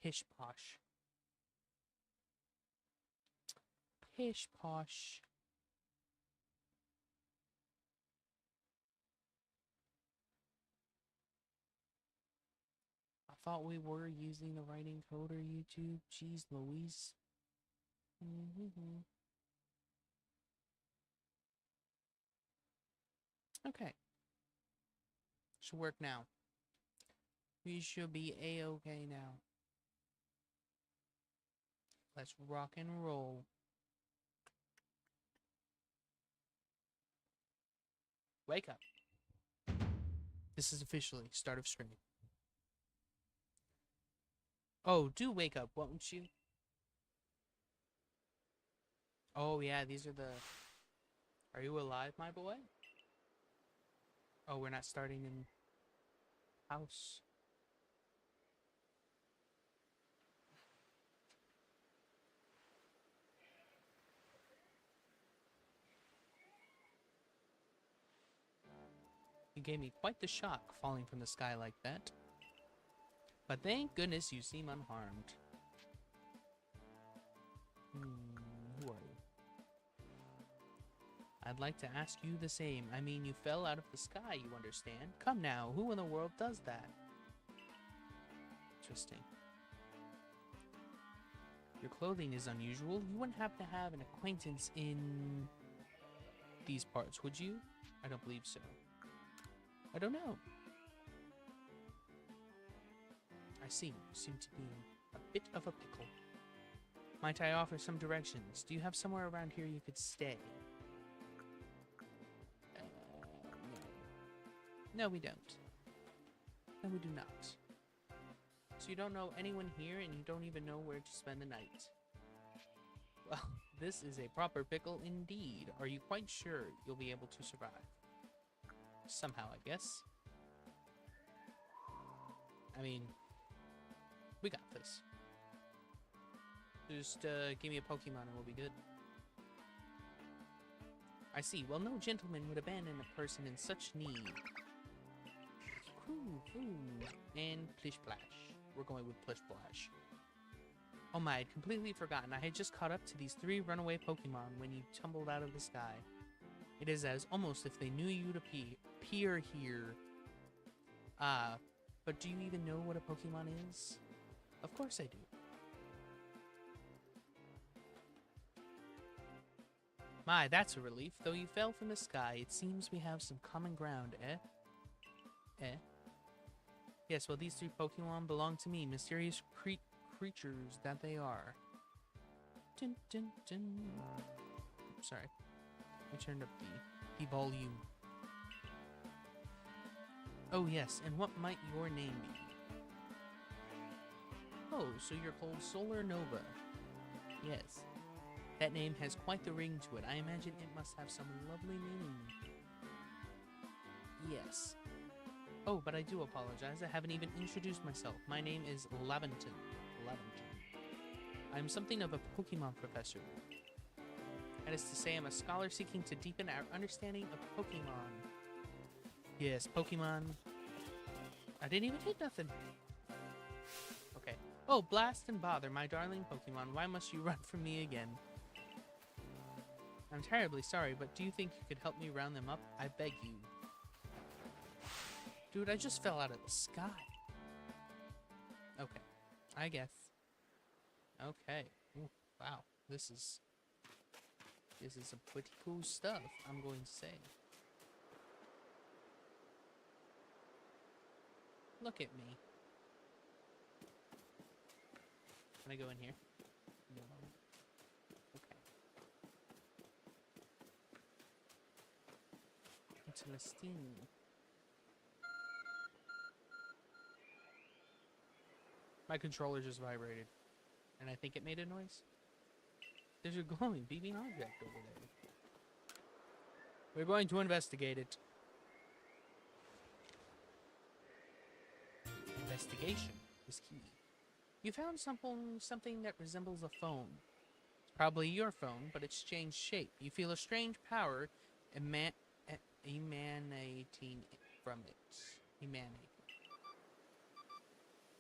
Pish posh. Pish posh. I thought we were using the right encoder, YouTube. Jeez Louise. Okay. Should work now. We should be A-okay now. Let's rock and roll. Wake up. This is officially start of stream. Oh, do wake up, won't you? Oh, yeah, these are the... Are you alive, my boy? Oh, we're not starting in... house. You gave me quite the shock falling from the sky like that. But thank goodness you seem unharmed. Who are you? I'd like to ask you the same. I mean, you fell out of the sky, you understand? Come now, who in the world does that? Interesting. Your clothing is unusual. You wouldn't happen to have an acquaintance in these parts, would you? I don't believe so. I don't know. I see. You seem to be a bit of a pickle. Might I offer some directions? Do you have somewhere around here you could stay? No. No, we don't. No, we do not. So you don't know anyone here and you don't even know where to spend the night. Well, this is a proper pickle indeed. Are you quite sure you'll be able to survive? Somehow, I guess. I mean, we got this. Just give me a Pokemon and we'll be good. I see. Well, no gentleman would abandon a person in such need. And Plish Splash. We're going with Plish Splash. Oh my, I'd completely forgotten. I had just caught up to these 3 runaway Pokemon when you tumbled out of the sky. It is as almost if they knew you'd appear here. But do you even know what a Pokemon is? Of course I do. My, that's a relief. Though you fell from the sky, it seems we have some common ground, eh? Eh? Yes, well, these 3 Pokemon belong to me, mysterious creatures that they are. Dun, dun, dun. Sorry. I turned up the volume. Oh, yes, and what might your name be? Oh, so you're called Solar Nova. Yes. That name has quite the ring to it. I imagine it must have some lovely meaning. Yes. Oh, but I do apologize. I haven't even introduced myself. My name is Laventon. I'm something of a Pokemon professor. That is to say, I'm a scholar seeking to deepen our understanding of Pokemon. Yes, Pokemon. I didn't even hit nothing. Okay. Oh, blast and bother, my darling Pokemon. Why must you run from me again? I'm terribly sorry, but do you think you could help me round them up? I beg you. Dude, I just fell out of the sky. Okay. I guess. Okay. Ooh, wow. This is some pretty cool stuff, I'm going to say. Look at me. Can I go in here? No. Okay. Interesting. My controller just vibrated. And I think it made a noise. There's a glowing, beeping object over there. We're going to investigate it. Investigation is key. You found something that resembles a phone. It's probably your phone, but it's changed shape. You feel a strange power emanating from it.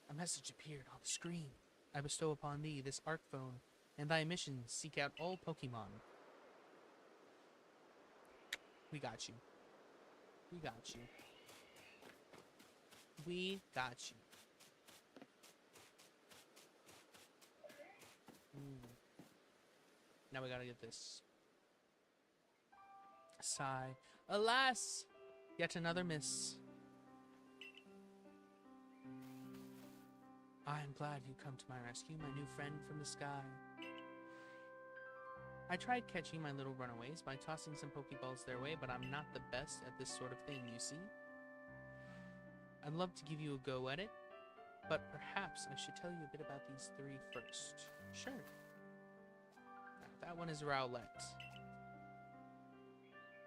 A message appeared on the screen. I bestow upon thee this arc phone, and thy mission seek out all Pokemon. We got you. We got you. We got you. Now we gotta get this. Sigh. Alas! Yet another miss. I am glad you come to my rescue, my new friend from the sky. I tried catching my little runaways by tossing some Pokeballs their way, but I'm not the best at this sort of thing, you see. I'd love to give you a go at it, but perhaps I should tell you a bit about these three first. Sure. That one is Rowlet.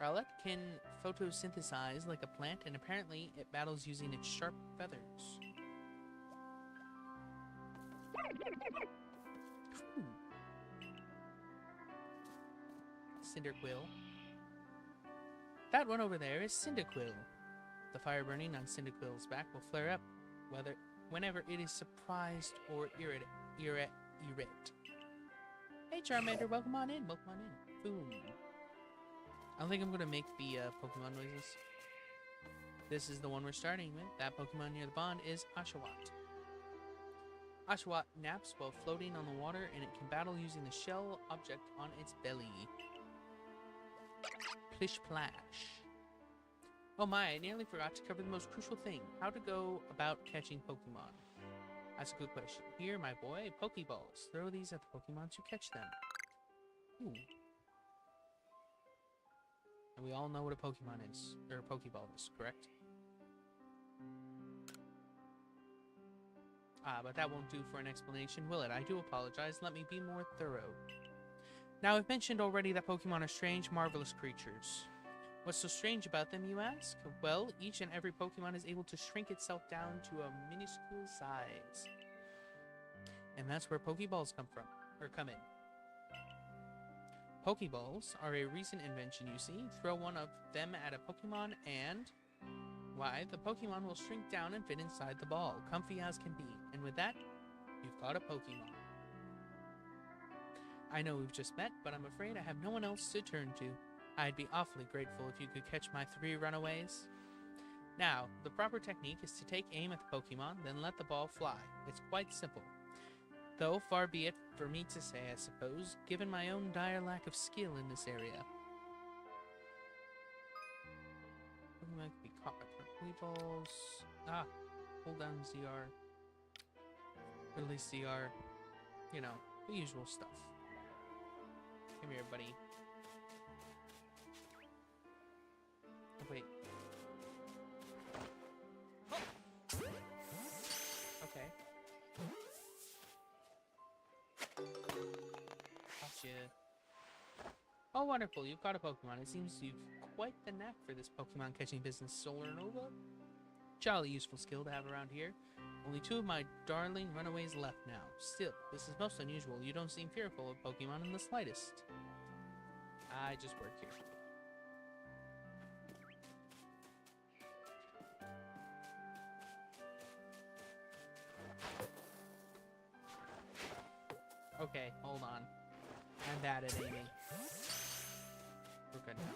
Rowlet can photosynthesize like a plant, and apparently it battles using its sharp feathers. Ooh. Cyndaquil. That one over there is Cyndaquil. The fire burning on Cyndaquil's back will flare up whenever it is surprised or irate. Hey Charmander, welcome on in, Boom. I don't think I'm gonna make the Pokemon noises. This is the one we're starting with. That Pokemon near the pond is Oshawott. Oshawott naps while floating on the water, and it can battle using the shell object on its belly. Plish Plash. Oh my, I nearly forgot to cover the most crucial thing. How to go about catching Pokemon. That's a good question. Here, my boy, Pokeballs. Throw these at the Pokemon to catch them. Ooh. And we all know what a Pokemon is, or a Pokeball is, correct? But that won't do for an explanation, will it? I do apologize. Let me be more thorough. Now, I've mentioned already that Pokemon are strange, marvelous creatures. What's so strange about them, you ask? Well, each and every Pokemon is able to shrink itself down to a minuscule size. And that's where Pokeballs come in. Pokeballs are a recent invention, you see. Throw one of them at a Pokemon and... why, the Pokemon will shrink down and fit inside the ball, comfy as can be. And with that, you've got a Pokemon. I know we've just met, but I'm afraid I have no one else to turn to. I'd be awfully grateful if you could catch my 3 runaways. Now, the proper technique is to take aim at the Pokemon, then let the ball fly. It's quite simple. Though far be it for me to say, I suppose, given my own dire lack of skill in this area. Pokemon can be caught by Pokeballs. Hold down ZR. Release ZR. You know, the usual stuff. Come here, buddy. Oh, wait. Okay. Gotcha. Oh, wonderful. You've got a Pokemon. It seems you've quite the knack for this Pokemon catching business, Solar Nova. Jolly useful skill to have around here. Only 2 of my darling runaways left now. Still, this is most unusual. You don't seem fearful of Pokemon in the slightest. I just work here. Okay, hold on. I'm bad at aiming. We're good now.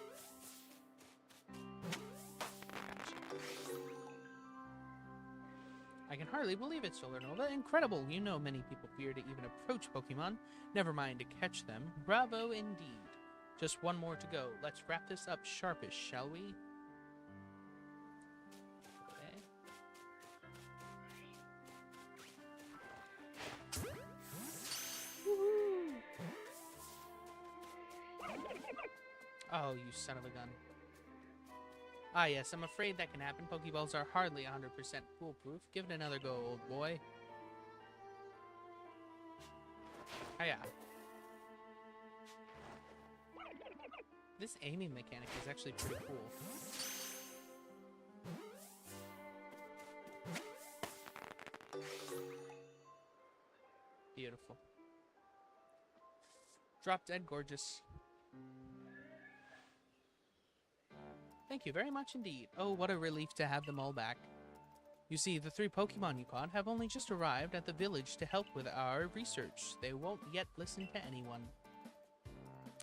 I can hardly believe it, Solar Nova. Incredible! You know many people fear to even approach Pokemon, never mind to catch them. Bravo indeed. Just one more to go. Let's wrap this up sharpish, shall we? Okay. Woohoo! Oh, you son of a gun. Ah, yes, I'm afraid that can happen. Pokeballs are hardly 100% foolproof. Give it another go, old boy. Hiya. This aiming mechanic is actually pretty cool. Beautiful. Drop dead gorgeous. Thank you very much indeed. Oh, what a relief to have them all back. You see, the 3 Pokemon you caught have only just arrived at the village to help with our research. They won't yet listen to anyone.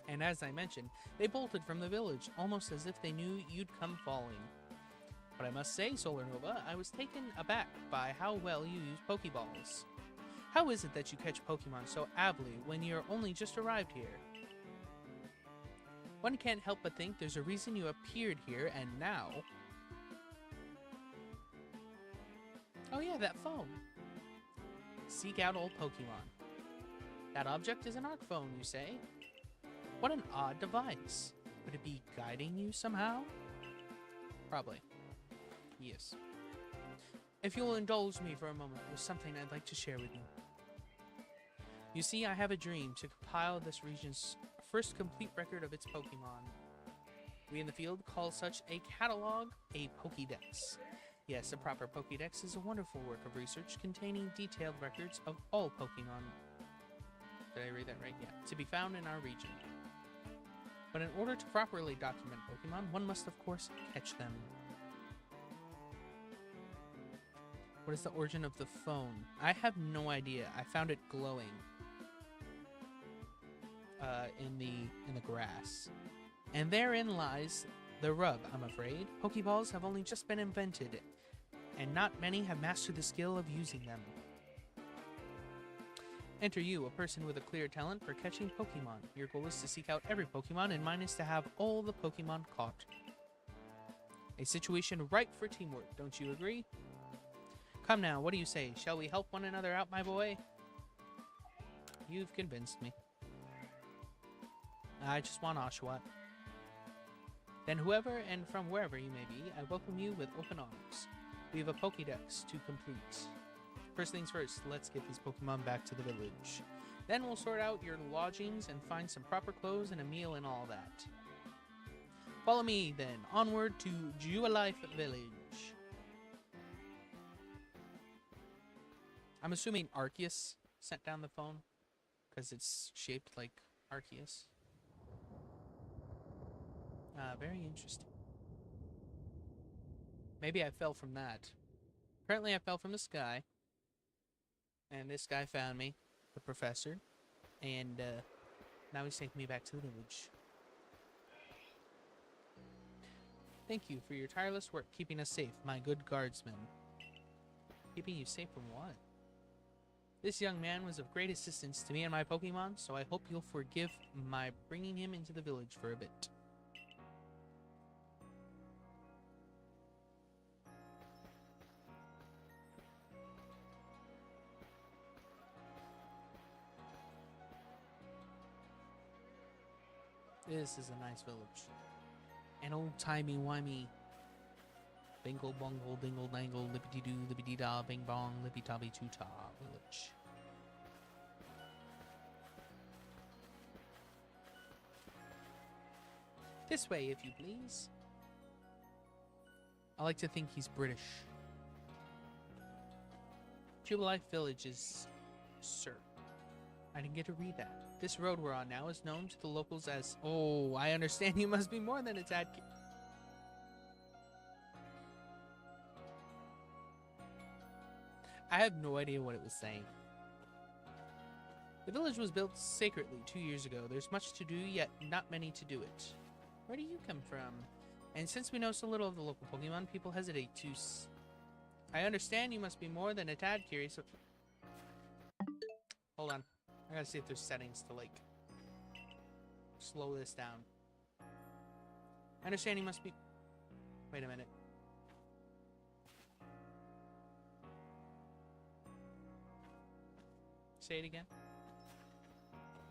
And as I mentioned, they bolted from the village, almost as if they knew you'd come falling. But I must say, Solar Nova, I was taken aback by how well you use Pokeballs. How is it that you catch Pokemon so avidly when you're only just arrived here? One can't help but think there's a reason you appeared here, and now... Oh yeah, that phone. Seek out old Pokemon. That object is an Arc phone, you say? What an odd device. Would it be guiding you somehow? Probably. Yes. If you'll indulge me for a moment with something I'd like to share with you. You see, I have a dream to compile this region's first complete record of its Pokemon. We in the field call such a catalog a Pokédex. Yes, a proper Pokédex is a wonderful work of research containing detailed records of all Pokemon. Did I read that right? Yeah. To be found in our region. But in order to properly document Pokemon, one must of course catch them. What is the origin of the phone? I have no idea. I found it glowing in the grass. And therein lies the rub, I'm afraid. Pokeballs have only just been invented, and not many have mastered the skill of using them. Enter you, a person with a clear talent for catching Pokemon. Your goal is to seek out every Pokemon, and mine is to have all the Pokemon caught. A situation ripe for teamwork, don't you agree? Come now, what do you say? Shall we help one another out, my boy? You've convinced me. I just want Oshawott. Then whoever and from wherever you may be, I welcome you with open arms. We have a Pokédex to complete. First things first, let's get these Pokemon back to the village. Then we'll sort out your lodgings and find some proper clothes and a meal and all that. Follow me, then, onward to Jubilife Village. I'm assuming Arceus sent down the phone, because it's shaped like Arceus. Very interesting. Maybe I fell from that. Apparently I fell from the sky. And this guy found me, the professor. And now he's taking me back to the village. Thank you for your tireless work keeping us safe, my good guardsman. Keeping you safe from what? This young man was of great assistance to me and my Pokemon, so I hope you'll forgive my bringing him into the village for a bit. This is a nice village. An old-timey-wimey bingle bongle dingle dangle lippity doo lippity da bing bong lippy tobby toota village. This way, if you please. I like to think he's British. Jubilife Village is Sir. I didn't get to read that. This road we're on now is known to the locals as... Oh, I understand you must be more than a tad... I have no idea what it was saying. The village was built sacredly 2 years ago. There's much to do, yet not many to do it. Where do you come from? And since we know so little of the local Pokemon, people hesitate to... I understand you must be more than a tad curious. So... Hold on. I gotta see if there's settings to, like, slow this down. I understand you must be... Wait a minute. Say it again.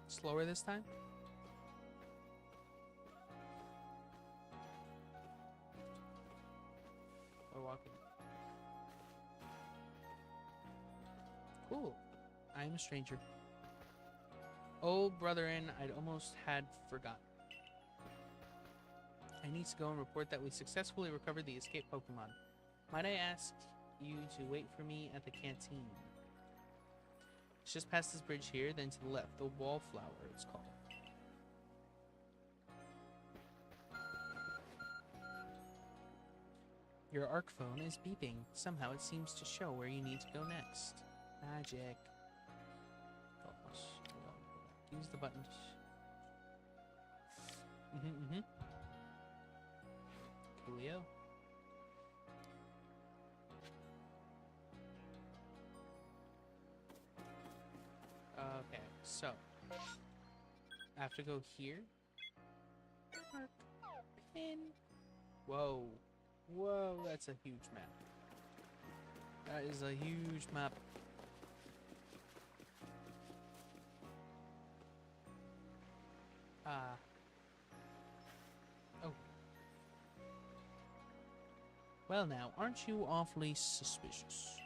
Slower this time? We're walking. Cool. I am a stranger. Oh, brethren, I'd almost had forgotten. I need to go and report that we successfully recovered the escaped Pokemon. Might I ask you to wait for me at the canteen? It's just past this bridge here, then to the left. The Wallflower, it's called. Your arc phone is beeping. Somehow it seems to show where you need to go next. Magic. Use the button. Coolio. Okay, so I have to go here. Mark pin. Whoa. Whoa, that's a huge map. That is a huge map. Oh. Well now, aren't you awfully suspicious?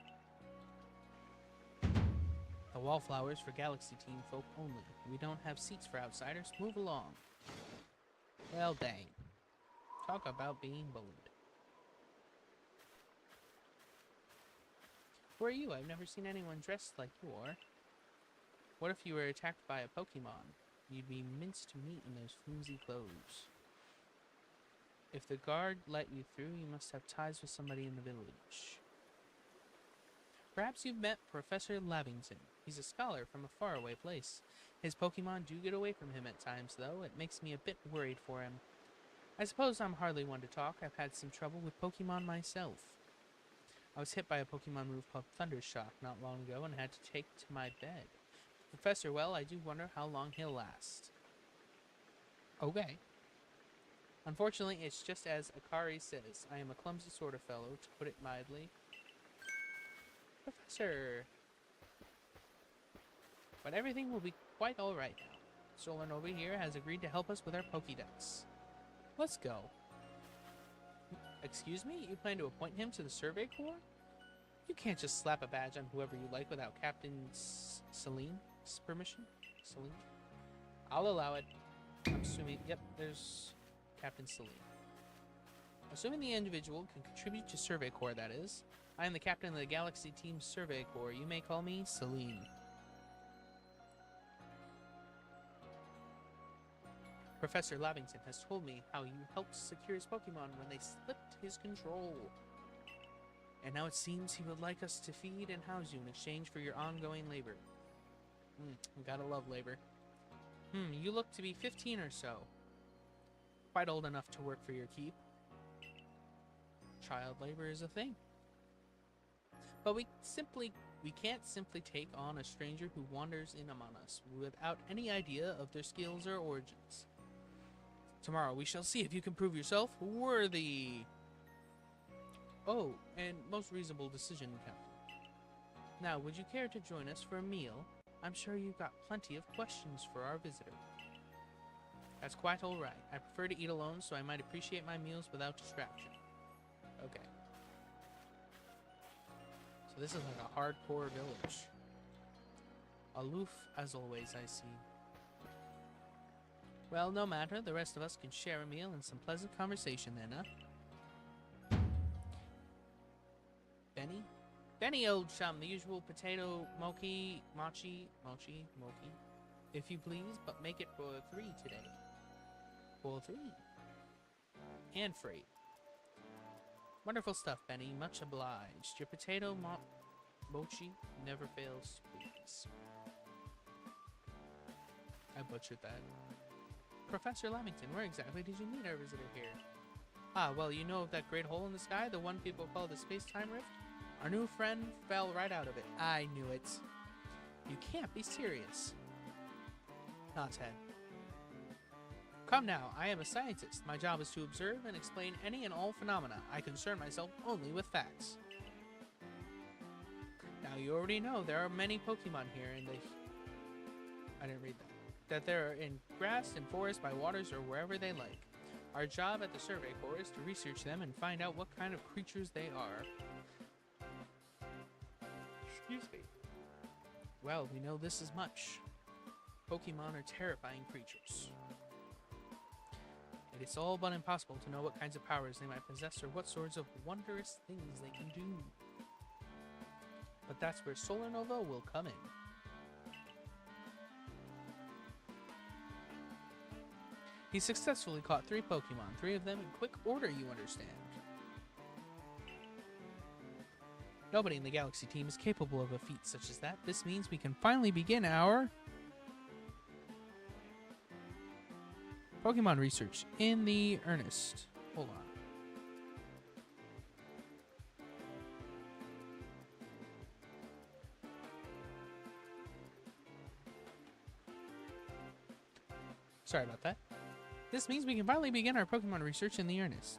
The wallflowers for Galaxy Team folk only. We don't have seats for outsiders. Move along. Well, dang. Talk about being bullied. Who are you? I've never seen anyone dressed like you are. What if you were attacked by a Pokemon? You'd be minced meat in those flimsy clothes. If the guard let you through, you must have ties with somebody in the village. Perhaps you've met Professor Lavington. He's a scholar from a faraway place. His Pokemon do get away from him at times, though. It makes me a bit worried for him. I suppose I'm hardly one to talk. I've had some trouble with Pokemon myself. I was hit by a Pokemon move called Thundershock not long ago and had to take to my bed. Professor, well, I do wonder how long he'll last. Okay. Unfortunately, it's just as Akari says. I am a clumsy sort of fellow, to put it mildly. Professor! But everything will be quite alright now. Solarnova here has agreed to help us with our Pokédex. Let's go. Excuse me? You plan to appoint him to the Survey Corps? You can't just slap a badge on whoever you like without Captain Celine's permission? Celine? I'll allow it. I'm assuming... Yep, there's Captain Celine. Assuming the individual can contribute to Survey Corps, that is. I am the captain of the Galaxy Team Survey Corps. You may call me Celine. Professor Lavington has told me how you helped secure his Pokemon when they slipped his control. And now it seems he would like us to feed and house you in exchange for your ongoing labor. Gotta love labor. You look to be 15 or so. Quite old enough to work for your keep. Child labor is a thing. But we can't simply take on a stranger who wanders in among us without any idea of their skills or origins. Tomorrow we shall see if you can prove yourself worthy. Oh, and most reasonable decision, Captain. Now, would you care to join us for a meal? I'm sure you've got plenty of questions for our visitor. That's quite all right. I prefer to eat alone, so I might appreciate my meals without distraction. Okay. So this is like a hardcore village. Aloof as always, I see. Well, no matter. The rest of us can share a meal and some pleasant conversation then, huh? Benny? Benny, old chum, the usual potato mochi. If you please, but make it for 3 today. For 3. And free. Wonderful stuff, Benny. Much obliged. Your potato mochi never fails to please. I butchered that. Professor Lamington, where exactly did you meet our visitor here? Ah, well, you know of that great hole in the sky, the one people call the space-time rift? Our new friend fell right out of it. I knew it. You can't be serious. Not Ted. Come now, I am a scientist. My job is to observe and explain any and all phenomena. I concern myself only with facts. Now, you already know there are many Pokemon here in the... I didn't read that. That they're in grass and forest, by waters, or wherever they like. Our job at the Survey Corps is to research them and find out what kind of creatures they are. Excuse me. Well, we know this as much. Pokemon are terrifying creatures. It is all but impossible to know what kinds of powers they might possess or what sorts of wondrous things they can do. But that's where Solarnova will come in. He successfully caught 3 Pokemon, 3 of them in quick order, you understand. Nobody in the Galaxy team is capable of a feat such as that. This means we can finally begin our Pokemon research in the earnest. Hold on. Sorry about that. This means we can finally begin our Pokemon research in the earnest.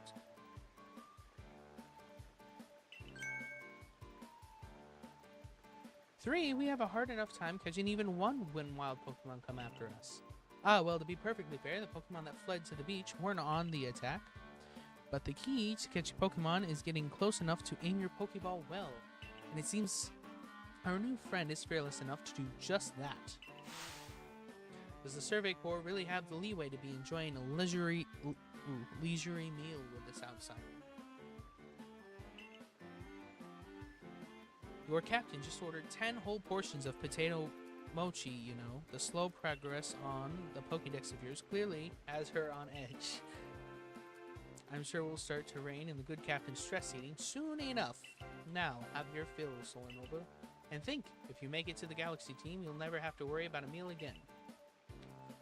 Three, we have a hard enough time catching even one when wild Pokemon come after us. Ah, well, to be perfectly fair, the Pokemon that fled to the beach weren't on the attack. But the key to catching Pokemon is getting close enough to aim your Pokeball well. And it seems our new friend is fearless enough to do just that. Does the Survey Corps really have the leeway to be enjoying a leisurely meal with this outsider? Your captain just ordered 10 whole portions of potato mochi, you know. The slow progress on the Pokédex of yours clearly has her on edge. I'm sure we'll start to rein in the good captain's stress eating soon enough. Now, have your fill, Solanova. And think, if you make it to the Galaxy team, you'll never have to worry about a meal again.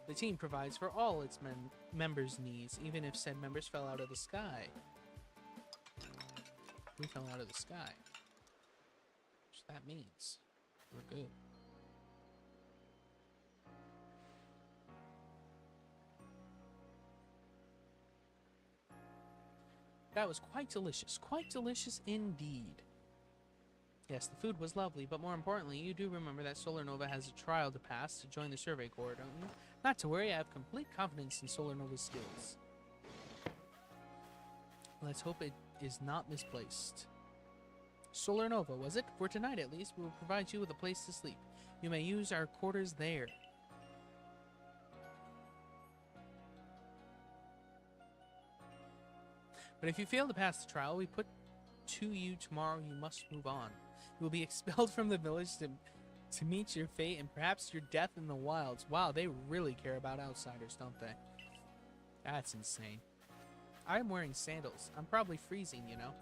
The team provides for all its members' needs, even if said members fell out of the sky. We fell out of the sky. Which that means we're good. That was quite delicious indeed. Yes, the food was lovely, but more importantly, you do remember that Solar Nova has a trial to pass to join the Survey Corps, don't you? Not to worry, I have complete confidence in Solar Nova's skills. Let's hope it is not misplaced. Solar Nova, was it? For tonight at least, we will provide you with a place to sleep. You may use our quarters there. But if you fail to pass the trial we put to you tomorrow, you must move on. You will be expelled from the village to meet your fate and perhaps your death in the wilds. Wow, they really care about outsiders, don't they? That's insane. I'm wearing sandals. I'm probably freezing, you know.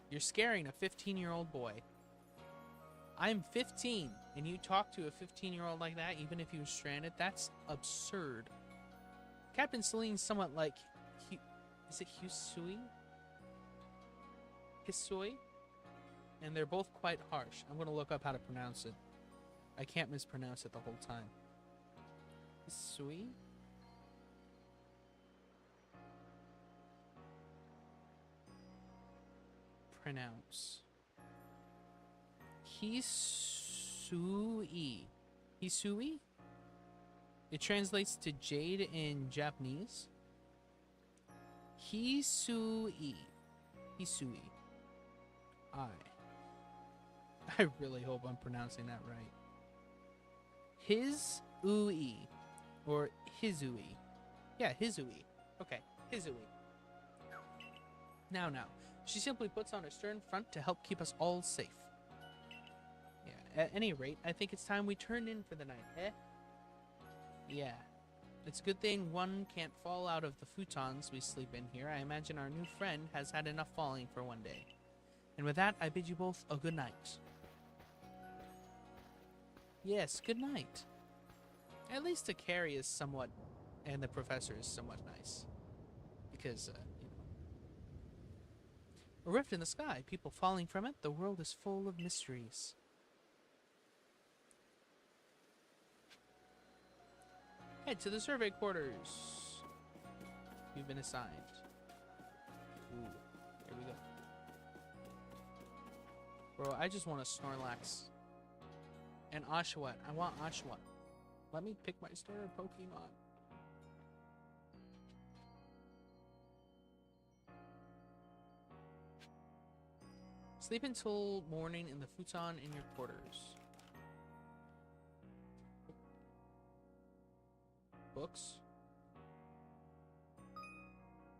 You're scaring a 15-year-old boy. I'm 15, and you talk to a 15-year-old like that, even if he was stranded? That's absurd. Captain Celine's somewhat like... Is it Hisui? Hisui? And they're both quite harsh. I'm going to look up how to pronounce it. I can't mispronounce it the whole time. Hisui? Pronounce. Hisui. Hisui? It translates to jade in Japanese. Hisui. Hisui. I really hope I'm pronouncing that right. Hisui. Or Hisui. Yeah, Hisui. Okay, Hisui. Now. She simply puts on a stern front to help keep us all safe. Yeah, at any rate, I think it's time we turned in for the night, eh? Yeah. It's a good thing one can't fall out of the futons we sleep in here. I imagine our new friend has had enough falling for one day. And with that, I bid you both a good night. Yes, good night. At least the carry is somewhat, and the professor is somewhat nice. Because, a rift in the sky, people falling from it, the world is full of mysteries. Head to the survey quarters. You've been assigned. Ooh, here we go. Bro, I just want a Snorlax. And Oshawott. I want Oshawott. Let me pick my starter Pokemon. Sleep until morning in the futon in your quarters. Books.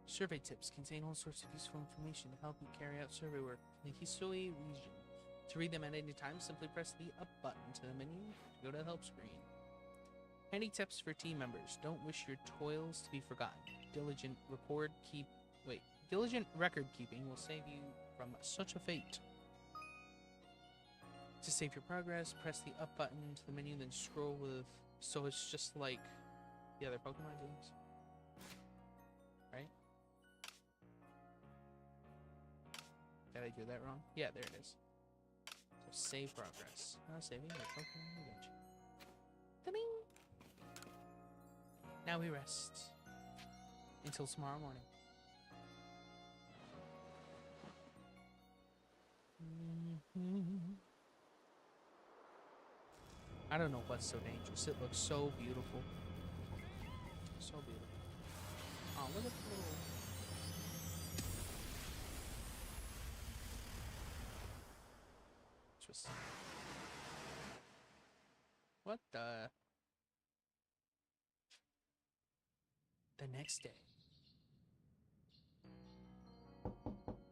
Survey tips contain all sorts of useful information to help you carry out survey work in the Hisui region. To read them at any time, simply press the up button to the menu to go to the help screen. Handy tips for team members. Don't wish your toils to be forgotten. Diligent record keeping will save you from such a fate. To save your progress, press the up button to the menu, then scroll with... So it's just like the other Pokemon games. Right? Did I do that wrong? Yeah, there it is. So save progress. Saving your Pokemon Legends. Ta-ding! Now we rest. Until tomorrow morning. I don't know what's so dangerous. It looks so beautiful. So beautiful. Oh, look at the little... Twist. What the... The next day.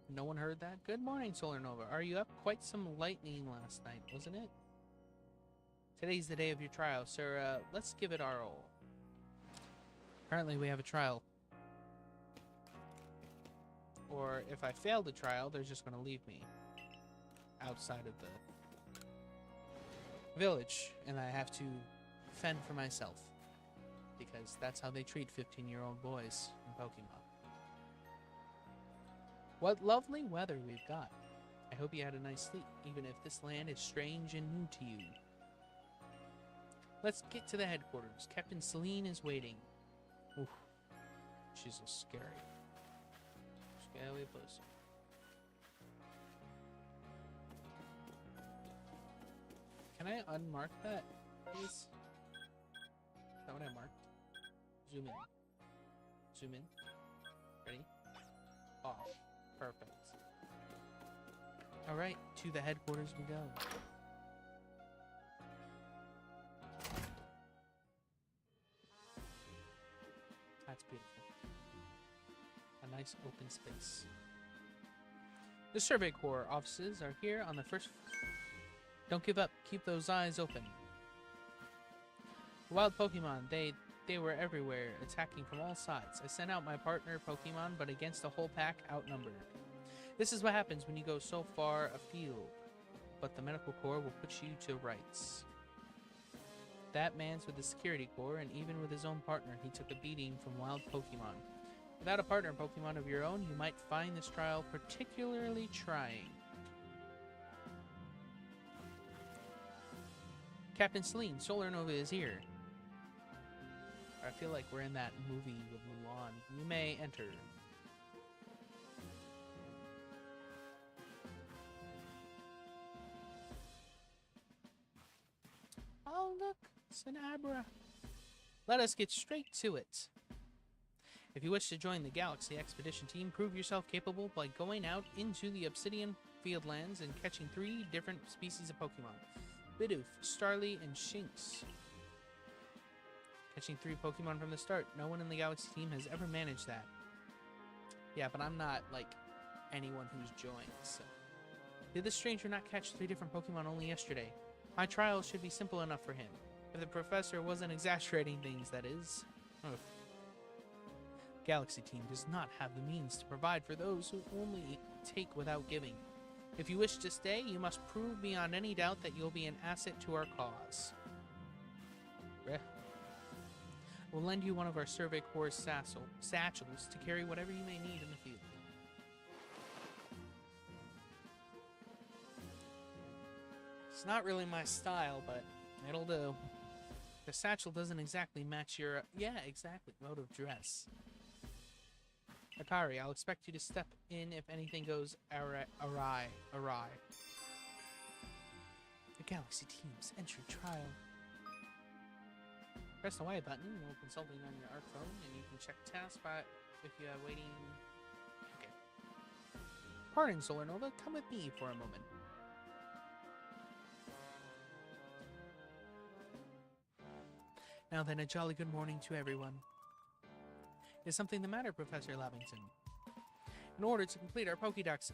No one heard that? Good morning, Solar Nova. Are you up? Quite some lightning last night, wasn't it? Today's the day of your trial, sir. Let's give it our all. Apparently we have a trial. Or if I fail the trial, they're just going to leave me outside of the village, and I have to fend for myself. Because that's how they treat 15-year-old boys in Pokemon. What lovely weather we've got. I hope you had a nice sleep, even if this land is strange and new to you. Let's get to the headquarters. Captain Celine is waiting. Oof. She's a scary person. Can I unmark that, please? Is that what I marked? Zoom in. Zoom in. Ready? Off. Perfect. Alright, to the headquarters we go. That's beautiful. A nice open space. The Survey Corps offices are here on the first... Don't give up. Keep those eyes open. Wild Pokemon, they were everywhere, attacking from all sides. I sent out my partner Pokemon, but against a whole pack, outnumbered. This is what happens when you go so far afield. But the Medical Corps will put you to rights. That man's with the Security Corps, and even with his own partner, he took a beating from wild Pokemon. Without a partner Pokemon of your own, you might find this trial particularly trying. Captain Celine, Solar Nova is here. I feel like we're in that movie with Mulan. You may enter. Oh, look. It's an Abra. Let us get straight to it. If you wish to join the Galaxy Expedition team, prove yourself capable by going out into the Obsidian Fieldlands and catching 3 different species of Pokemon. Bidoof, Starly, and Shinx. Catching 3 Pokemon from the start. No one in the Galaxy team has ever managed that. Yeah, but I'm not, like, anyone who's joined, so... Did this stranger not catch 3 different Pokemon only yesterday? My trial should be simple enough for him. If the professor wasn't exaggerating things, that is. Ugh. Galaxy team does not have the means to provide for those who only take without giving. If you wish to stay, you must prove beyond any doubt that you'll be an asset to our cause. We'll lend you one of our Survey Corps satchels to carry whatever you may need in the field. It's not really my style, but it'll do. The satchel doesn't exactly match your, mode of dress. Akari, I'll expect you to step in if anything goes awry. The Galaxy team's entry trial. Press the Y button while consulting on your ARC phone, and you can check tasks if you are waiting. Okay. Pardon, Solar Nova, come with me for a moment. Now then, a jolly good morning to everyone. Is something the matter, Professor Lavington? In order to complete our Pokédex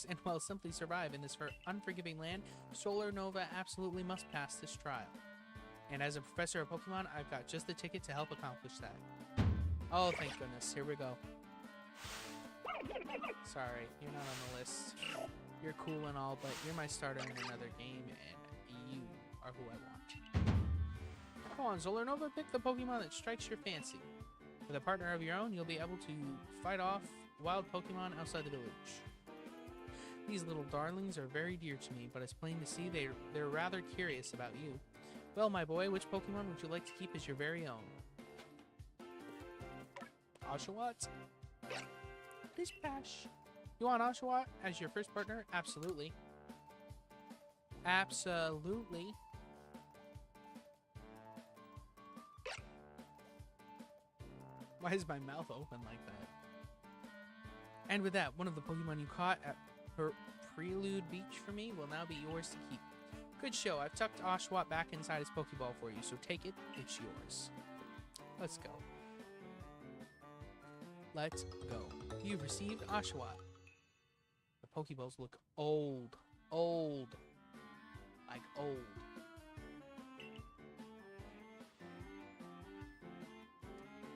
and, well, simply survive in this unforgiving land, Solar Nova absolutely must pass this trial. And as a professor of Pokemon, I've got just the ticket to help accomplish that. Oh, thank goodness. Here we go. Sorry, you're not on the list. You're cool and all, but you're my starter in another game, and you are who I want. Come on, Zolanova, pick the Pokemon that strikes your fancy. With a partner of your own, you'll be able to fight off wild Pokemon outside the village. These little darlings are very dear to me, but it's plain to see they're rather curious about you. Well, my boy, which Pokemon would you like to keep as your very own? Oshawott? Please, Pash. You want Oshawott as your first partner? Absolutely. Absolutely. Why is my mouth open like that? And with that, one of the Pokemon you caught at Prelude Beach for me will now be yours to keep. Good show. I've tucked Oshawott back inside his Pokeball for you, so take it. It's yours. Let's go. Let's go. You've received Oshawott. The Pokeballs look old. Old. Like old.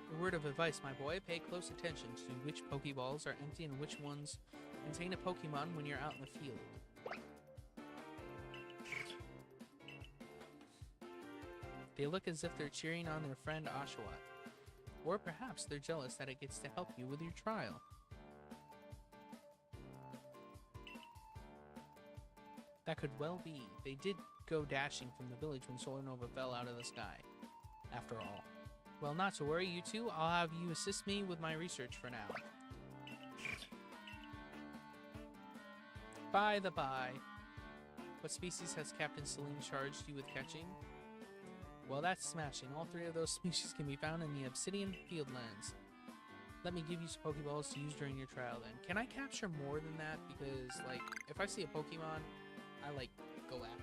A word of advice, my boy. Pay close attention to which Pokeballs are empty and which ones contain a Pokemon when you're out in the field. They look as if they're cheering on their friend Oshawott. Or perhaps they're jealous that it gets to help you with your trial. That could well be. They did go dashing from the village when Solarnova fell out of the sky. After all. Well, not to worry, you two. I'll have you assist me with my research for now. By the by, what species has Captain Celine charged you with catching? Well, that's smashing. All three of those species can be found in the Obsidian Fieldlands. Let me give you some Pokeballs to use during your trial then. Can I capture more than that? Because, like, if I see a Pokemon, I, like, go after it.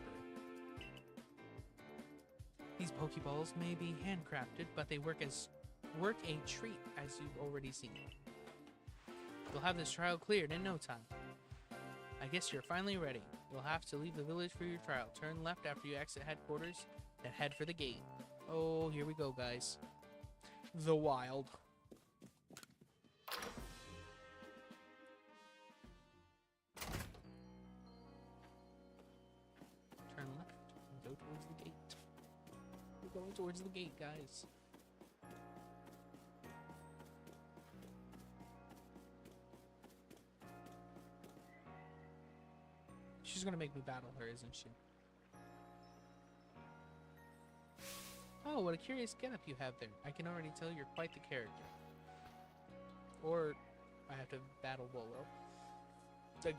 These Pokeballs may be handcrafted, but they work a treat, as you've already seen. You'll have this trial cleared in no time. I guess you're finally ready. You'll have to leave the village for your trial. Turn left after you exit headquarters, then head for the gate. Oh, here we go, guys. The wild. Turn left and go towards the gate. We're going towards the gate, guys. She's gonna make me battle her, isn't she? Oh, what a curious getup you have there. I can already tell you're quite the character. Or I have to battle Volo. The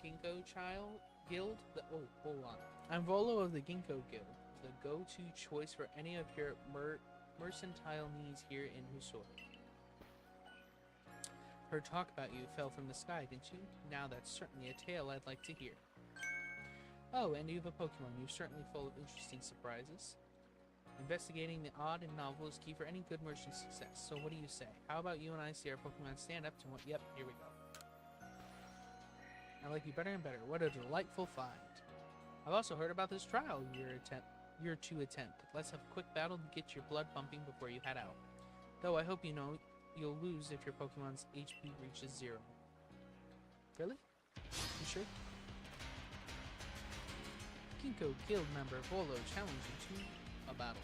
Ginkgo Child Guild? Hold on. I'm Volo of the Ginkgo Guild, the go-to choice for any of your mercantile needs here in Husoi. Heard talk about you fell from the sky, didn't you? Now that's certainly a tale I'd like to hear. Oh, and you have a Pokemon. You're certainly full of interesting surprises. Investigating the odd and novel is key for any good merchant success. So what do you say? How about you and I see our Pokemon stand up to one? Yep, here we go. I like you better and better. What a delightful find. I've also heard about this trial you're to attempt. Let's have a quick battle to get your blood pumping before you head out. Though I hope you know you'll lose if your Pokemon's HP reaches 0. Really? You sure? Ginkgo Guild member Volo challenge you to a battle.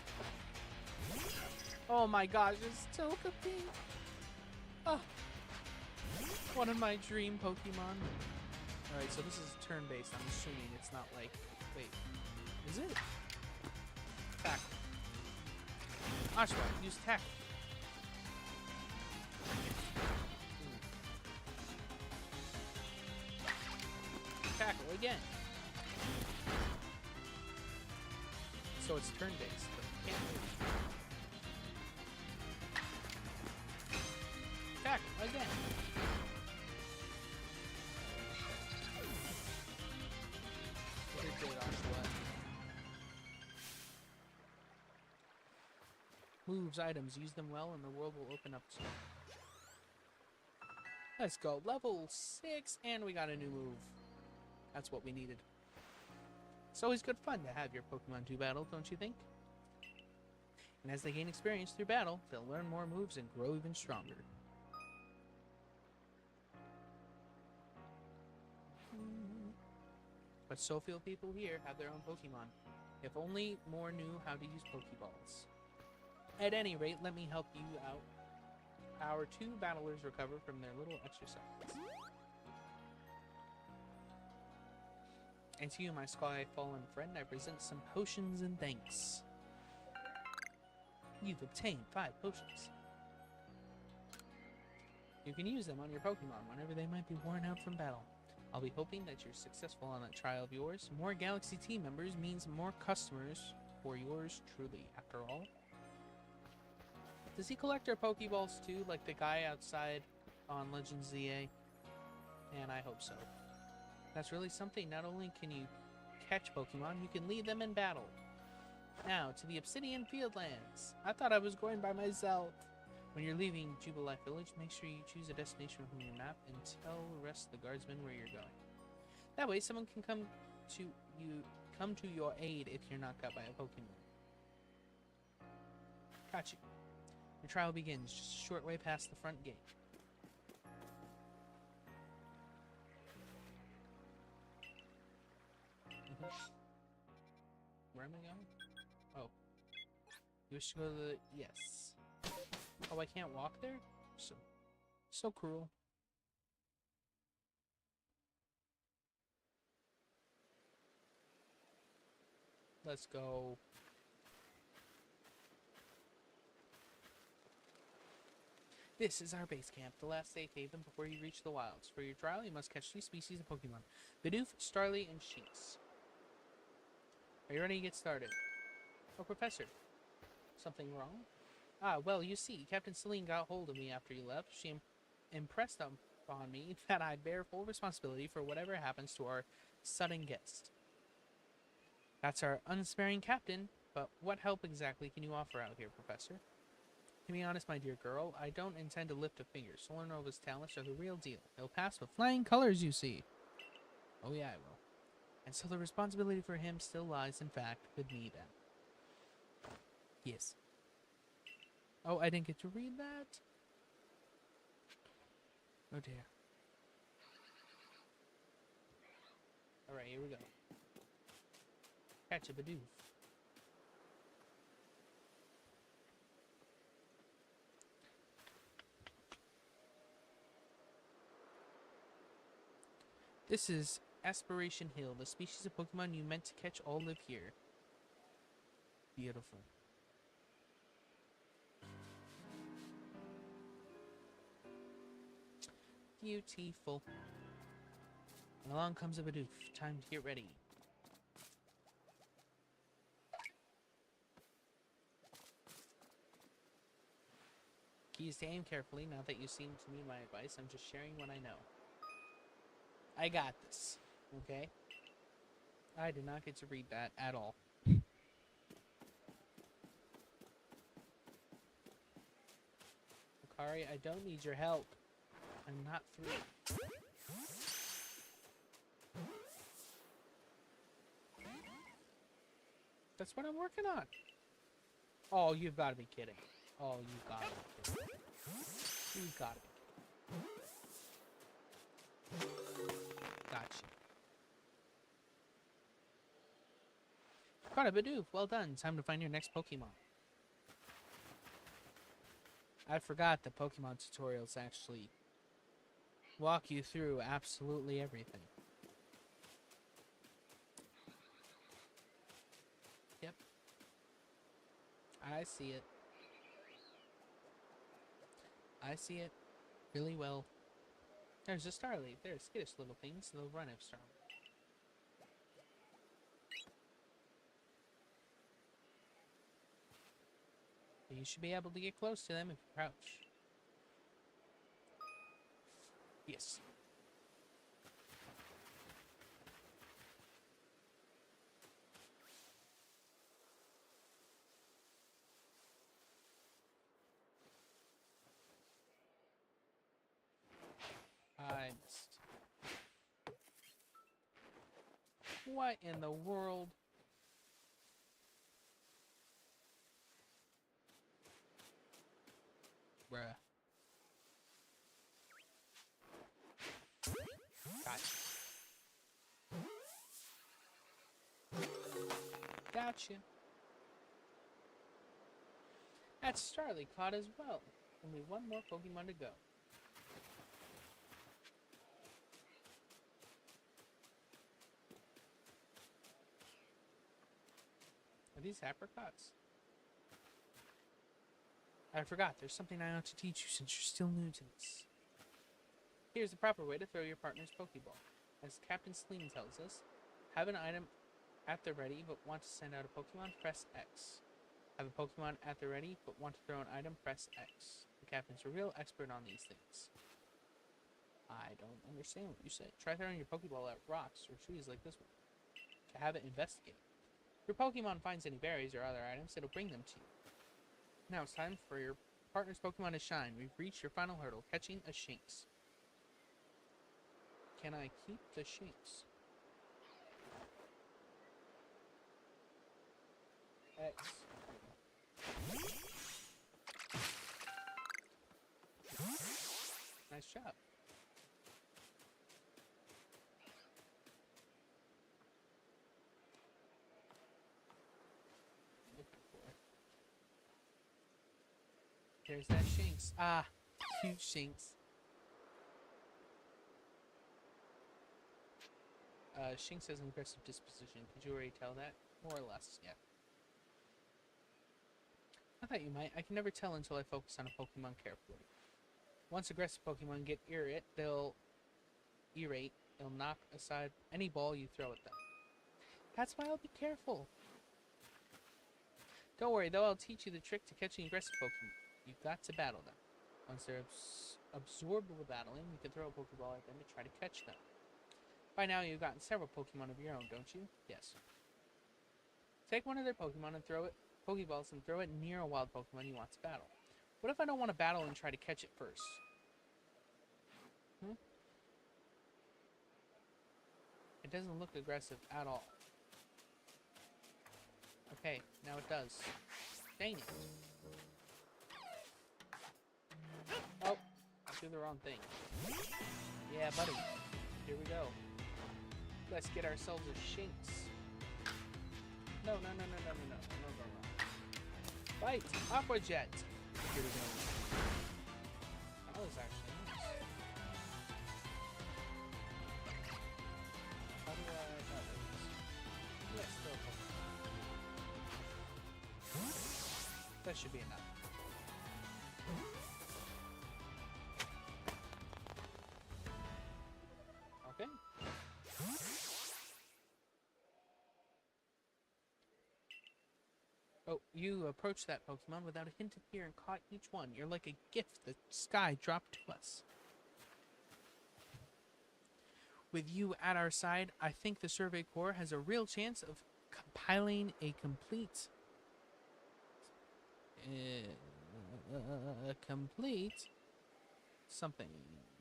Oh my gosh, it's Togepi! Oh, one of my dream Pokemon. Alright, so this is turn-based. I'm assuming it's not like... Wait, is it? Tackle. Oshawott, use tackle. Tackle again. So it's turn-based, but you can't move. Tackle again. Very good, Oshawott. Moves, items, use them well, and the world will open up to you. Let's go. Level 6, and we got a new move. That's what we needed. It's always good fun to have your Pokemon do battle, don't you think? And as they gain experience through battle, they'll learn more moves and grow even stronger. But so few people here have their own Pokemon. If only more knew how to use Pokeballs. At any rate, let me help you out. Our two battlers recover from their little exercise. And to you, my sky fallen friend, I present some potions in thanks. You've obtained 5 potions. You can use them on your Pokemon whenever they might be worn out from battle. I'll be hoping that you're successful on that trial of yours. More Galaxy team members means more customers for yours truly, after all. Does he collect our Pokeballs too, like the guy outside on Legends ZA? And I hope so. That's really something. Not only can you catch Pokemon, you can lead them in battle. Now, to the Obsidian Fieldlands. I thought I was going by myself. When you're leaving Jubilife Village, make sure you choose a destination from your map and tell the rest of the guardsmen where you're going. That way, someone can come to your aid if you're not got by a Pokemon. Got you. Your trial begins just a short way past the front gate. Where am I going? Oh. You wish to go to the... Yes. Oh, I can't walk there? So cruel. Let's go. This is our base camp, the last safe haven before you reach the wilds. For your trial, you must catch 3 species of Pokemon. Bidoof, Starly, and Sheets. Are you ready to get started? Oh, Professor. Something wrong? Ah, well, you see, Captain Celine got hold of me after you left. She impressed upon me that I bear full responsibility for whatever happens to our sudden guest. That's our unsparing captain, but what help exactly can you offer out here, Professor? To be honest, my dear girl, I don't intend to lift a finger. Solanova's talents are the real deal. They'll pass with flying colors, you see. Oh yeah, I will. And so the responsibility for him still lies, in fact, with me then. Yes. Oh, I didn't get to read that? Oh dear. Alright, here we go. Catch a Bidoof. This is Aspiration Hill. The species of Pokemon you meant to catch all live here. Beautiful. Beautiful. And along comes a Bidoof. Time to get ready. Keys to aim carefully. Now that you seem to need my advice, I'm just sharing what I know. I got this. Okay? I did not get to read that at all. Akari, I don't need your help. I'm not through. That's what I'm working on. Oh, you've got to be kidding. Oh, you've got to be kidding. You've got to be kidding. Gotcha. Got a Bidoof. Well done. Time to find your next Pokemon. I forgot that Pokemon tutorials actually walk you through absolutely everything. Yep. I see it. I see it really well. There's a Starly. They're skittish little things. They'll run if Starly. You should be able to get close to them if you crouch. Yes. I missed. What in the world? Bruh. Gotcha. Gotcha. That's Starly caught as well. Only one more Pokemon to go. Are these apricots? I forgot, there's something I ought to teach you since you're still new to this. Here's the proper way to throw your partner's Pokeball. As Captain Celine tells us, have an item at the ready but want to send out a Pokemon, press X. Have a Pokemon at the ready but want to throw an item, press X. The Captain's a real expert on these things. I don't understand what you said. Try throwing your Pokeball at rocks or trees like this one. To have it investigate. If your Pokemon finds any berries or other items, it'll bring them to you. Now it's time for your partner's Pokemon to shine. We've reached your final hurdle, catching a Shinx. Can I keep the Shinx? X. Nice job. There's that Shinx. Ah, cute Shinx. Shinx has an aggressive disposition. Could you already tell that? More or less, yeah. I thought you might. I can never tell until I focus on a Pokemon carefully. Once aggressive Pokemon get irate, they'll knock aside any ball you throw at them. That's why I'll be careful. Don't worry, though, I'll teach you the trick to catching aggressive Pokemon. You've got to battle them. Once they're absorbed with battling, you can throw a Pokeball at them to try to catch them. By now, you've gotten several Pokemon of your own, don't you? Yes. Take one of their Pokemon and throw it, Pokeballs, and throw it near a wild Pokemon you want to battle. What if I don't want to battle and try to catch it first? It doesn't look aggressive at all. Okay, now it does. Dang it. Oh, I threw the wrong thing. Yeah, buddy. Here we go. Let's get ourselves a Shinx. No. Fight! Aqua Jet! Here we go. That was actually nice. How do I... Oh, there it is. Yes, throw a Pokemon. That should be enough. Okay. Oh, you approached that Pokemon without a hint of fear and caught each one. You're like a gift the sky dropped to us. With you at our side, I think the Survey Corps has a real chance of compiling a complete something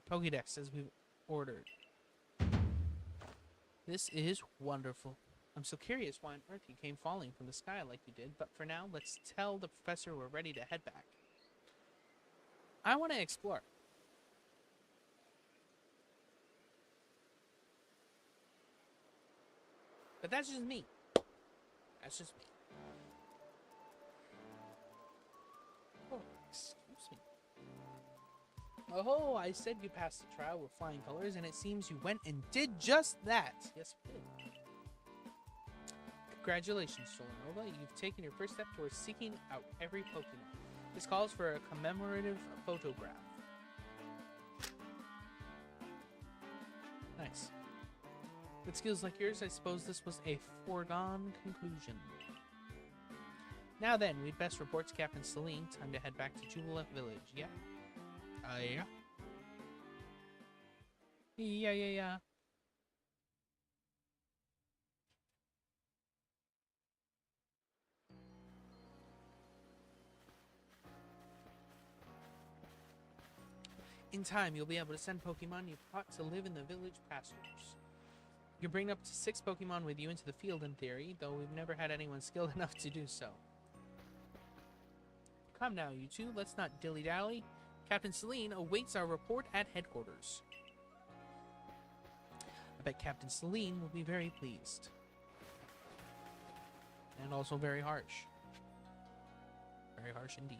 Pokédex as we've ordered. This is wonderful. I'm so curious why on earth you came falling from the sky like you did, but for now, let's tell the professor we're ready to head back. I want to explore. But that's just me. That's just me. Oh, excuse me. Oh, I said you passed the trial with flying colors, and it seems you went and did just that. Yes, we did. Congratulations, Solanova. You've taken your first step towards seeking out every Pokemon. This calls for a commemorative photograph. Nice. With skills like yours, I suppose this was a foregone conclusion. Now then, we'd best report to Captain Celine. Time to head back to Jubilant Village. Yeah? Yeah. Yeah. In time, you'll be able to send Pokemon you've caught to live in the village pastures. You can bring up to 6 Pokemon with you into the field in theory, though we've never had anyone skilled enough to do so. Come now, you two, let's not dilly-dally. Captain Celine awaits our report at headquarters. I bet Captain Celine will be very pleased. And also very harsh. Very harsh indeed.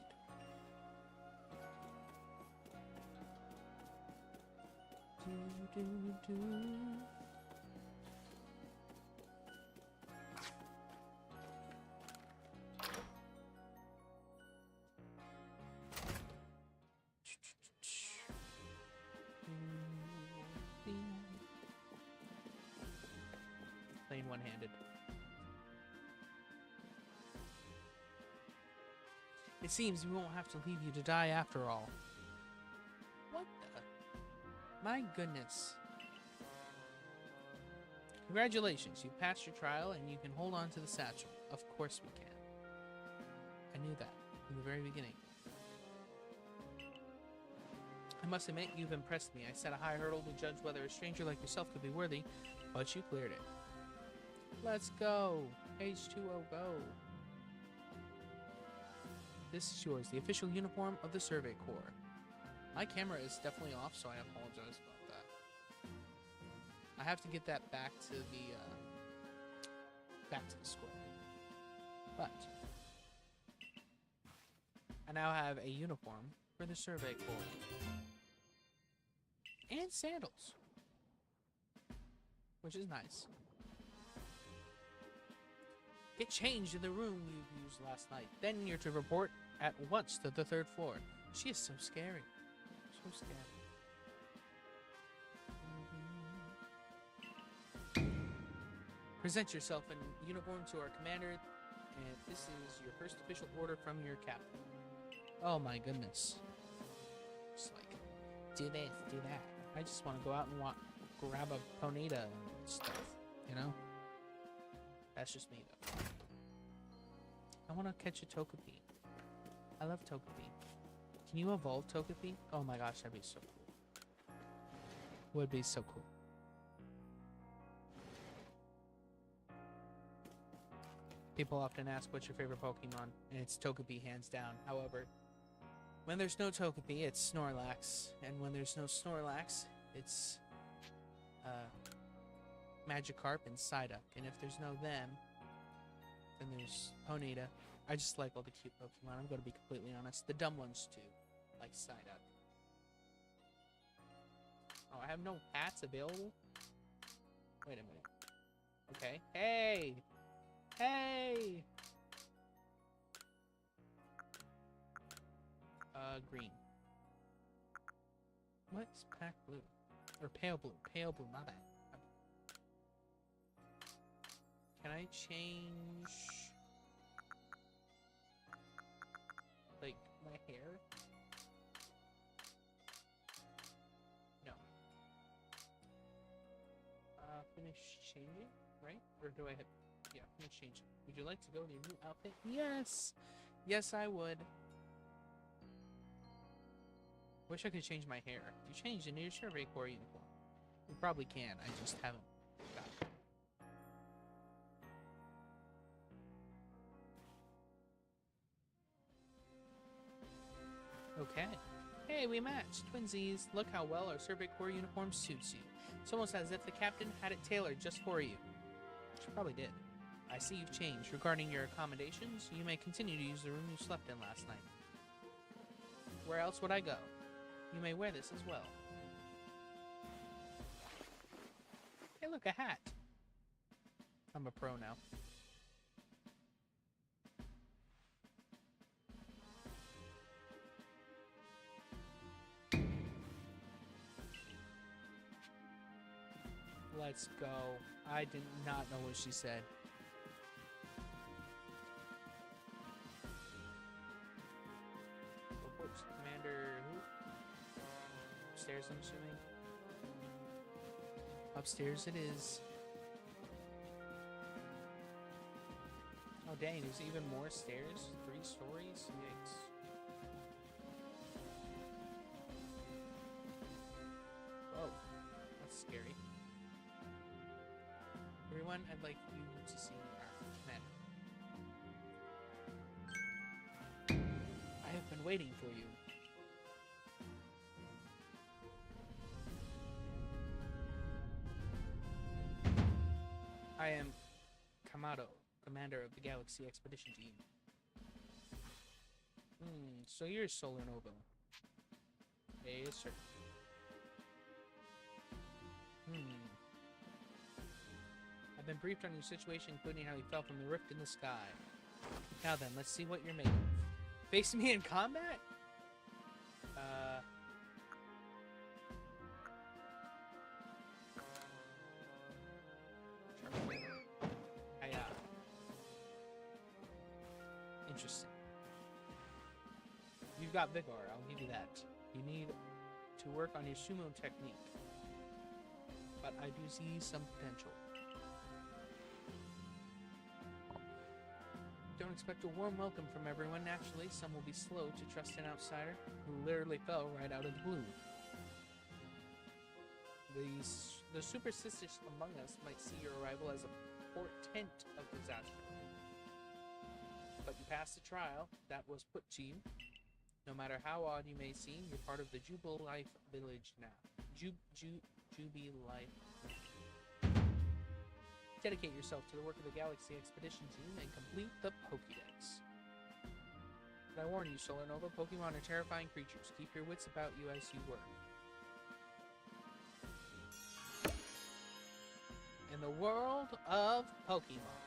Playing one-handed. It seems we won't have to leave you to die after all. What the? My goodness. Congratulations, you passed your trial and you can hold on to the satchel. Of course we can. I knew that from the very beginning. I must admit, you've impressed me. I set a high hurdle to judge whether a stranger like yourself could be worthy, but you cleared it. Let's go. H2O go. This is yours, the official uniform of the Survey Corps. My camera is definitely off, so I apologize about that. I have to get that back to the square. But I now have a uniform for the Survey Corps. And sandals. Which is nice. Get changed in the room you used last night. Then you're to report at once to the 3rd floor. She is so scary. So scary. Present yourself in uniform to our commander, and this is your first official order from your captain. Oh my goodness. Just like, do this, do that. I just want to go out and grab a Ponyta and stuff, you know? That's just me, though. I want to catch a Togepi. I love Togepi. Can you evolve Togepi? Oh my gosh, that'd be so cool. Would be so cool. People often ask, what's your favorite Pokemon? And it's Togepi, hands down. However, when there's no Togepi, it's Snorlax. And when there's no Snorlax, it's Magikarp and Psyduck. And if there's no them, then there's Ponyta. I just like all the cute Pokemon, I'm going to be completely honest. The dumb ones, too. Like Psyduck. Oh, I have no hats available? Wait a minute. Okay. Hey! Hey! Green. What's pack blue? Or pale blue. Pale blue, my bad. Can I change... like, my hair? No. Finish changing, right? Or do I have... yeah, finish changing. Would you like to go to your new outfit? Yes! Yes, I would. Wish I could change my hair. You changed into your Survey Corps uniform. You probably can, I just haven't got it. Okay. Hey, we matched. Twinsies. Look how well our Survey Corps uniform suits you. It's almost as if the captain had it tailored just for you. She probably did. I see you've changed. Regarding your accommodations, you may continue to use the room you slept in last night. Where else would I go? You may wear this as well. Hey, look, a hat. I'm a pro now. Let's go. I did not know what she said. Report to Commander who? Upstairs, I'm assuming. Upstairs it is. Oh dang, there's even more stairs? 3 stories? Yikes. Whoa, that's scary. Everyone, I'd like you to see our commander. I have been waiting for you. I am Kamado, the commander of the Galaxy Expedition Team. So you're Solar Nova. Yes, sir. I've been briefed on your situation, including how you fell from the rift in the sky. Now then, let's see what you're made of. Face me in combat? Interesting. You've got vigor, I'll give you that. You need to work on your sumo technique. But I do see some potential. Don't expect a warm welcome from everyone. Naturally, some will be slow to trust an outsider who literally fell right out of the blue. The superstitious among us might see your arrival as a portent of disaster. But you passed the trial that was put to you. No matter how odd you may seem, you're part of the Jubil Life village now. Jubil Life. Dedicate yourself to the work of the Galaxy Expedition Team and complete the Pokédex. But I warn you, Solar Nova, Pokemon are terrifying creatures. Keep your wits about you as you work. In the world of Pokemon.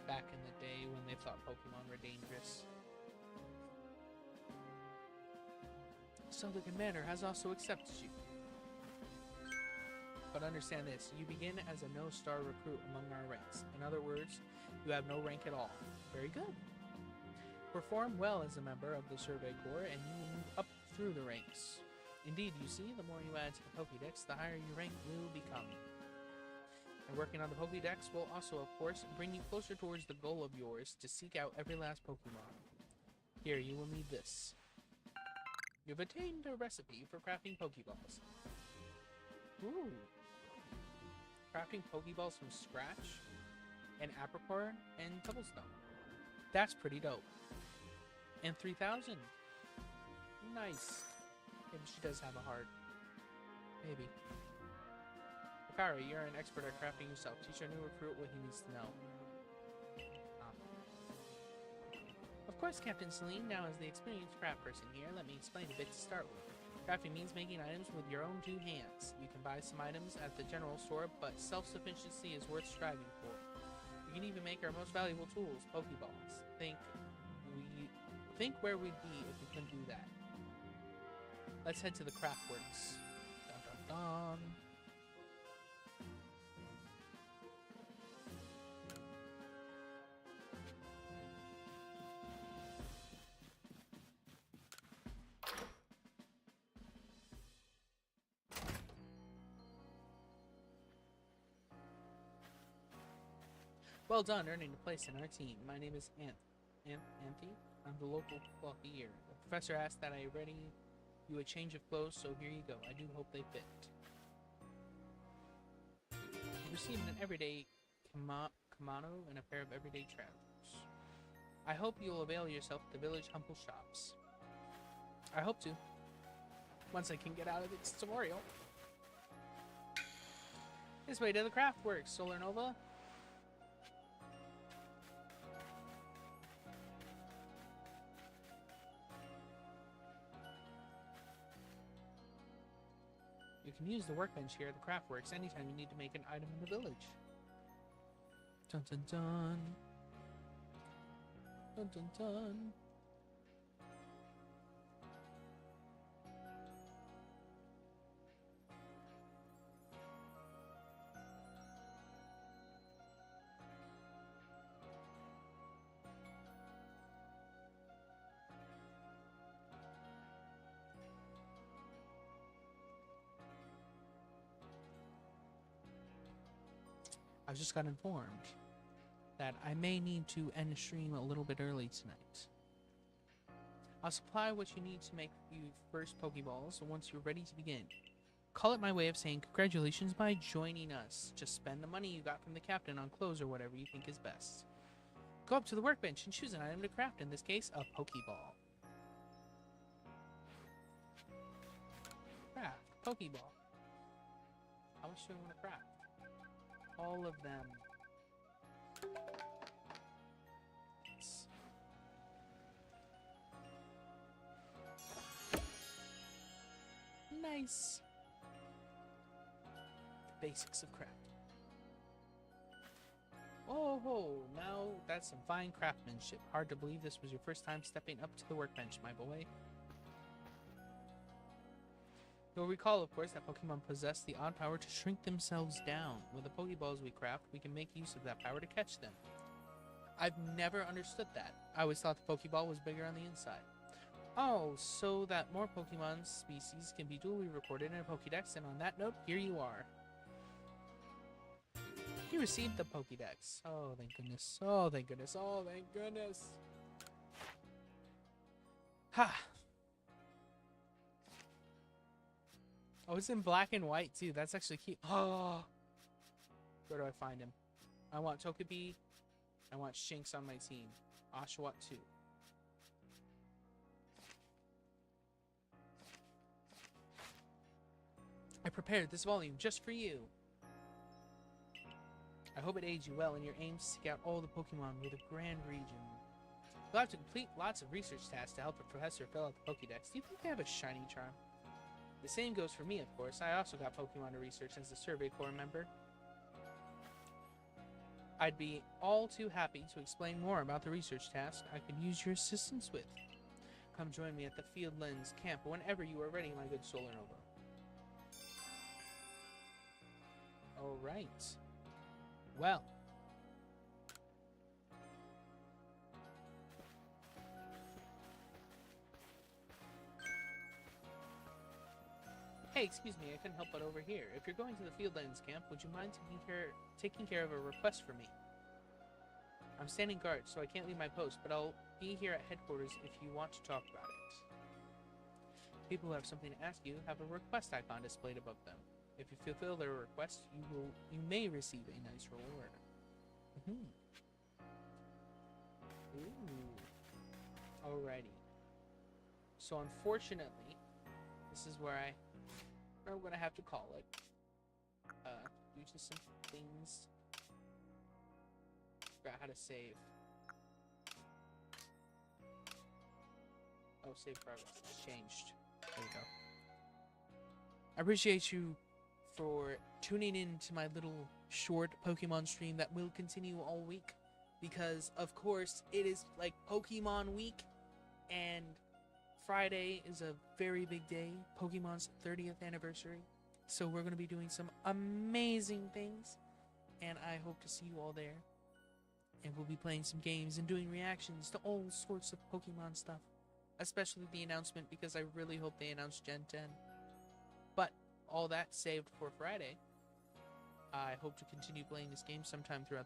Back in the day when they thought Pokemon were dangerous. So the commander has also accepted you. But understand this, you begin as a no-star recruit among our ranks. In other words, you have no rank at all. Very good. Perform well as a member of the Survey Corps and you will move up through the ranks. Indeed, you see, the more you add to the Pokédex, the higher your rank will become. And working on the Pokédex will also, of course, bring you closer towards the goal of yours to seek out every last Pokemon. Here, you will need this. You've attained a recipe for crafting Pokeballs. Ooh. Crafting Pokeballs from scratch? And Apricorn and Cobblestone. That's pretty dope. And 3,000. Nice. Maybe she does have a heart. Maybe. Akari, you're an expert at crafting yourself. Teach our new recruit what he needs to know. Of course, Captain Celine, now as the experienced craft person here, let me explain a bit to start with. Crafting means making items with your own two hands. You can buy some items at the general store, but self-sufficiency is worth striving for. You can even make our most valuable tools, Pokeballs. Think where we'd be if we couldn't do that. Let's head to the Craftworks. Dun dun dun. Well done earning a place in our team. My name is Anthe. I'm the local clothier. The professor asked that I ready you a change of clothes, so here you go. I do hope they fit. You received an everyday kimono and a pair of everyday trousers. I hope you'll avail yourself of the village humble shops. I hope to. Once I can get out of this tutorial. This way to the Craftworks, Solar Nova. You can use the workbench here at the Craftworks anytime you need to make an item in the village. Dun dun dun. Dun dun dun. I've just got informed that I may need to end the stream a little bit early tonight. I'll supply what you need to make your first Pokeballs once you're ready to begin. Call it my way of saying congratulations by joining us. Just spend the money you got from the captain on clothes or whatever you think is best. Go up to the workbench and choose an item to craft, in this case, a Pokeball. Craft Pokeball. How much do I want to craft? All of them. Yes. Nice. The basics of crafting. Oh, now that's some fine craftsmanship. Hard to believe this was your first time stepping up to the workbench, my boy. You'll recall, of course, that Pokemon possess the odd power to shrink themselves down. With the Pokeballs we craft, we can make use of that power to catch them. I've never understood that. I always thought the Pokeball was bigger on the inside. Oh, so that more Pokemon species can be duly recorded in a Pokédex, and on that note, here you are. You received the Pokédex. Oh, thank goodness. Oh, thank goodness. Oh, thank goodness. Ha! Oh, it's in black and white, too. That's actually cute. Oh! Where do I find him? I want Togepi. I want Shinx on my team. Oshawott, too. I prepared this volume just for you. I hope it aids you well in your aim to seek out all the Pokemon with a grand region. You'll have to complete lots of research tasks to help the professor fill out the Pokédex. Do you think they have a shiny charm? The same goes for me, of course. I also got Pokemon to research as a Survey Corps member. I'd be all too happy to explain more about the research task I could use your assistance with. Come join me at the Fieldlands camp whenever you are ready, my good Solar Nova. Alright. Well. Hey, excuse me, I couldn't help but overhear. If you're going to the Fieldlands camp, would you mind taking care of a request for me? I'm standing guard, so I can't leave my post, but I'll be here at headquarters if you want to talk about it. People who have something to ask you have a request icon displayed above them. If you fulfill their request, you may receive a nice reward. Ooh. Alrighty. So unfortunately, this is where I'm gonna have to call it. Due to some things. Forgot how to save. Oh, save progress. It's changed. There we go. I appreciate you for tuning in to my little short Pokemon stream that will continue all week. Because, of course, it is like Pokemon week. And Friday is a very big day. Pokemon's 30th anniversary. So we're going to be doing some amazing things. And I hope to see you all there. And we'll be playing some games and doing reactions to all sorts of Pokemon stuff. Especially the announcement, because I really hope they announce Gen 10. But all that saved for Friday. I hope to continue playing this game sometime throughout